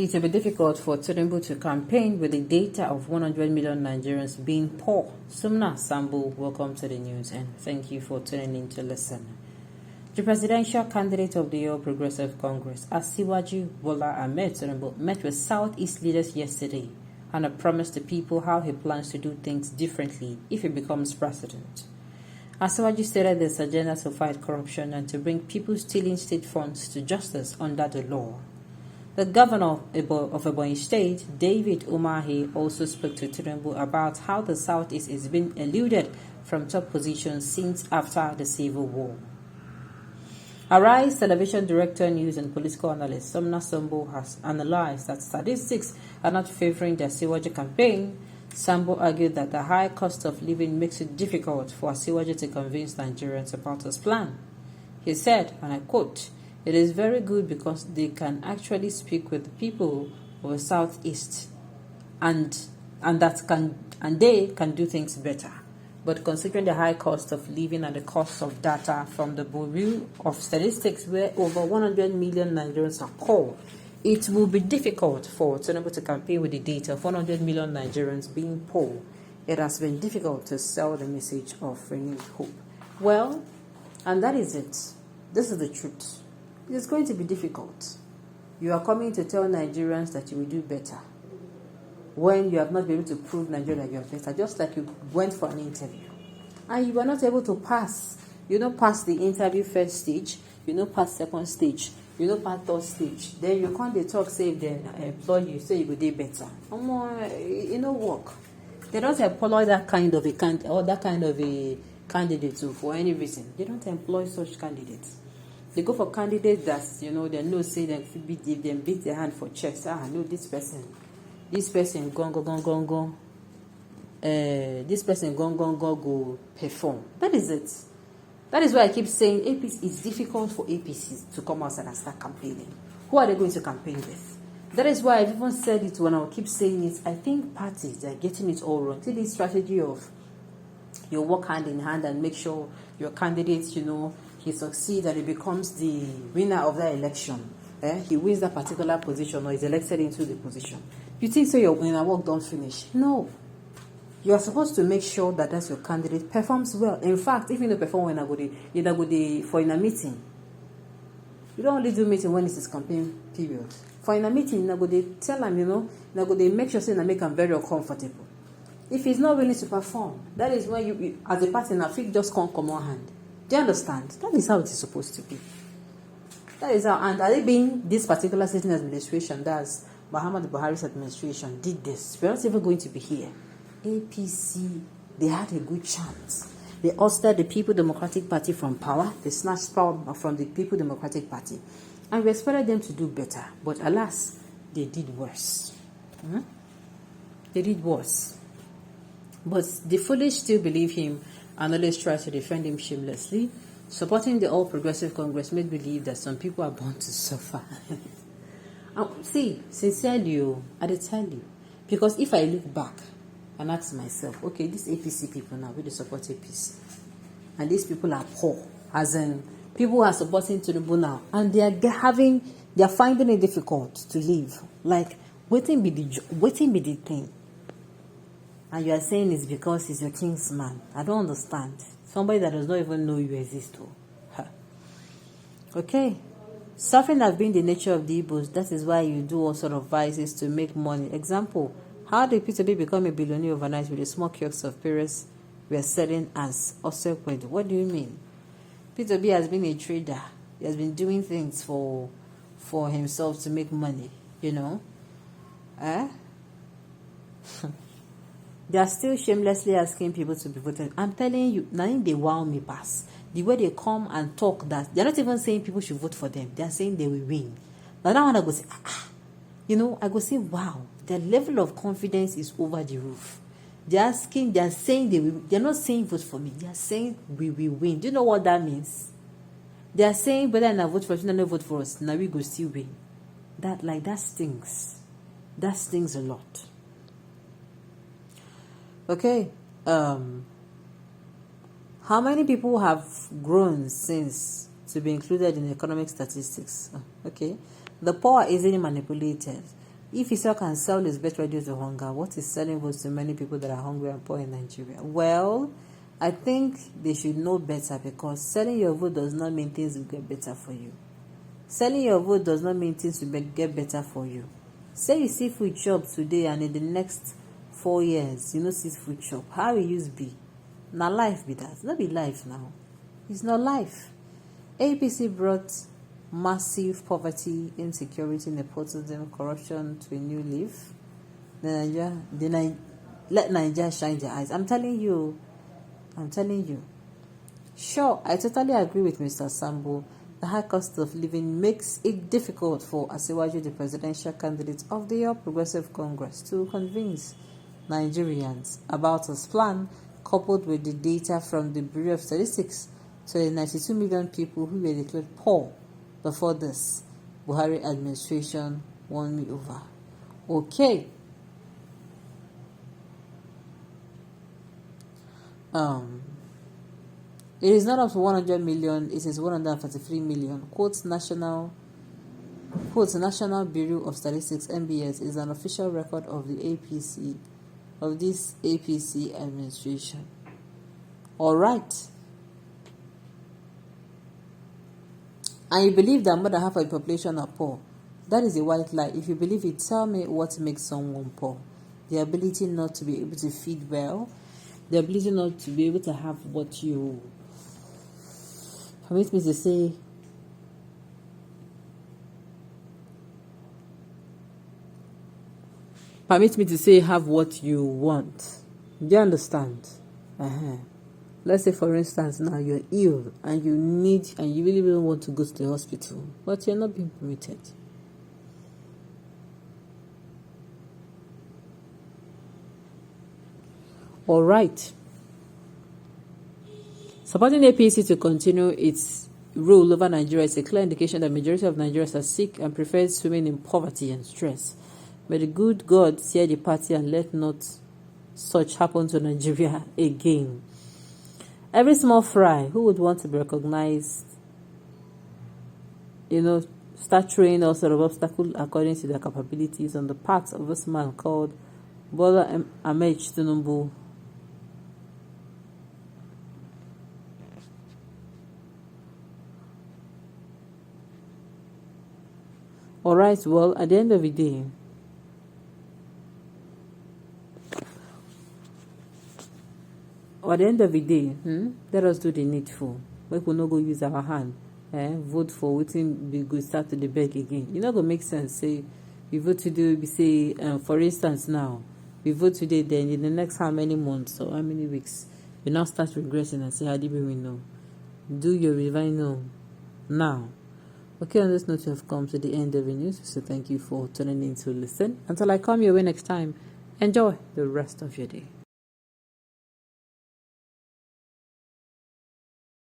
It will be difficult for Tinubu to campaign with the data of 100 million Nigerians being poor. Sumna Sambo, welcome to the news and thank you for tuning in to listen. The presidential candidate of the All Progressive Congress, Asiwaju Bola Ahmed Tinubu, met with Southeast leaders yesterday and promised the people how he plans to do things differently if he becomes president. Asiwaju stated his agenda to fight corruption and to bring people stealing state funds to justice under the law. The governor of Ebonyi State, David Umahi, also spoke to Tinubu about how the Southeast is being eluded from top positions since after the Civil War. Arise Television Director, News and Political Analyst Sumna Sambo has analyzed that statistics are not favoring the Asiwaju campaign. Sambo argued that the high cost of living makes it difficult for Asiwaju to convince Nigerians about his plan. He said, and I quote, "It is very good because they can actually speak with the people of the Southeast and they can do things better. But considering the high cost of living and the cost of data from the Bureau of Statistics, where over 100 million Nigerians are poor, it will be difficult for Tinubu to campaign with the data of 100 million Nigerians being poor. It has been difficult to sell the message of renewed hope." Well, and that is it. This is the truth. It's going to be difficult. You are coming to tell Nigerians that you will do better when you have not been able to prove Nigeria that you are better, just like you went for an interview and you were not able to pass. You don't pass the interview first stage, you don't pass second stage, you don't pass third stage. Then you can't talk, say if they employ you, say you will do better. You know, work. They don't employ that kind of a candidate for any reason. They don't employ such candidates. They go for candidates that, they know, say them beat their hand for chest. No, this person gone. This person gone go perform. That is it. That is why I keep saying APC, it's difficult for APCs to come outside and start campaigning. Who are they going to campaign with? That is why I've even said it when I keep saying it. I think parties are getting it all wrong. See this strategy of you work hand in hand and make sure your candidate, he succeeds and he becomes the winner of that election. He wins that particular position or is elected into the position. You think so your work don't finish? No. You are supposed to make sure that that's your candidate performs well. In fact, if you don't perform when you go for in a meeting. You don't only do meeting when it's campaign period. For in a meeting, you go tell them, you go make sure they make them very uncomfortable. If he's not willing to perform, that is when you as a partner, feel just come on hand. Do you understand? That is how it is supposed to be. That is how, and are they being this particular sitting administration, that's Muhammad Buhari's administration, did this? We're not even going to be here. APC, they had a good chance. They ousted the People Democratic Party from power. They snatched power from the People Democratic Party. And we expected them to do better. But alas, they did worse. They did worse. But the foolish still believe him and always try to defend him shamelessly. Supporting the All Progressive Congress made believe that some people are born to suffer. See, sincerely, I tell you. Because if I look back and ask myself, okay, these APC people now, really support APC. And these people are poor. As in, people are supporting Tinubu now. And they are finding it difficult to live. Like, waiting be the thing. And you are saying it's because he's your king's man. I don't understand. Somebody that does not even know you exist. Okay. Suffering has been the nature of the Igbos. That is why you do all sort of vices to make money. Example, how did Peter B become a billionaire overnight with the small kiosks of parents we are selling as Osekwedu? What do you mean? Peter B has been a trader. He has been doing things for himself to make money, They are still shamelessly asking people to be voted. I'm telling you, now they wow me pass. The way they come and talk that, they're not even saying people should vote for them. They're saying they will win. Now that one I go say, I go say, wow, their level of confidence is over the roof. They're saying they're not saying vote for me. They're saying we will win. Do you know what that means? They're saying whether I vote for us, not vote for us, now we go still win. That stings. That stings a lot. Okay, how many people have grown since to be included in economic statistics? Okay, the poor are easily manipulated. If Israel can sell his birthright due to hunger, what is selling votes to many people that are hungry and poor in Nigeria? Well, I think they should know better, because selling your vote does not mean things will get better for you. Selling your vote does not mean things will get better for you. Say you see food shop today and in the next 4 years, you know, see food shop. How it used be? Now life be that. Not be life now. It's not life. APC brought massive poverty, insecurity, nepotism, corruption to a new leaf. Let Nigeria shine their eyes. I'm telling you. Sure, I totally agree with Mr. Sambo. The high cost of living makes it difficult for Asiwaju, the presidential candidate of the All Progressive Congress, to convince Nigerians about his plan, coupled with the data from the Bureau of Statistics to the 92 million people who were declared poor before this Buhari administration won me over. Okay. It is not up to 100 million, it is 133 million. Quotes National Bureau of Statistics, NBS, is an official record of the APC, of this APC administration. All right. And you believe that more than half of the population are poor. That is a white lie. If you believe it, tell me what makes someone poor. The ability not to be able to feed well, the ability not to be able to have what you permit me to say have what you want. Do you understand? Let's say, for instance, now you're ill and you really want to go to the hospital, but you're not being permitted. All right. Supporting APC to continue its rule over Nigeria is a clear indication that the majority of Nigerians are sick and prefer swimming in poverty and stress. May the good God steer the party and let not such happen to Nigeria again. Every small fry who would want to be recognized, start throwing all sort of obstacles according to their capabilities on the part of this man called Bola Ahmed Tinubu. All right, well, at the end of the day, let us do the needful. We will not go use our hand. Vote for waiting, we go start to the beg again. You know, go make sense. Say, we vote today, we say, for instance, now, we vote today, then in the next how many months or how many weeks, we now start regressing and say, how did we know? Do your revival now. Okay, on this note, we have come to the end of the news. So thank you for tuning in to listen. Until I come your way next time, enjoy the rest of your day.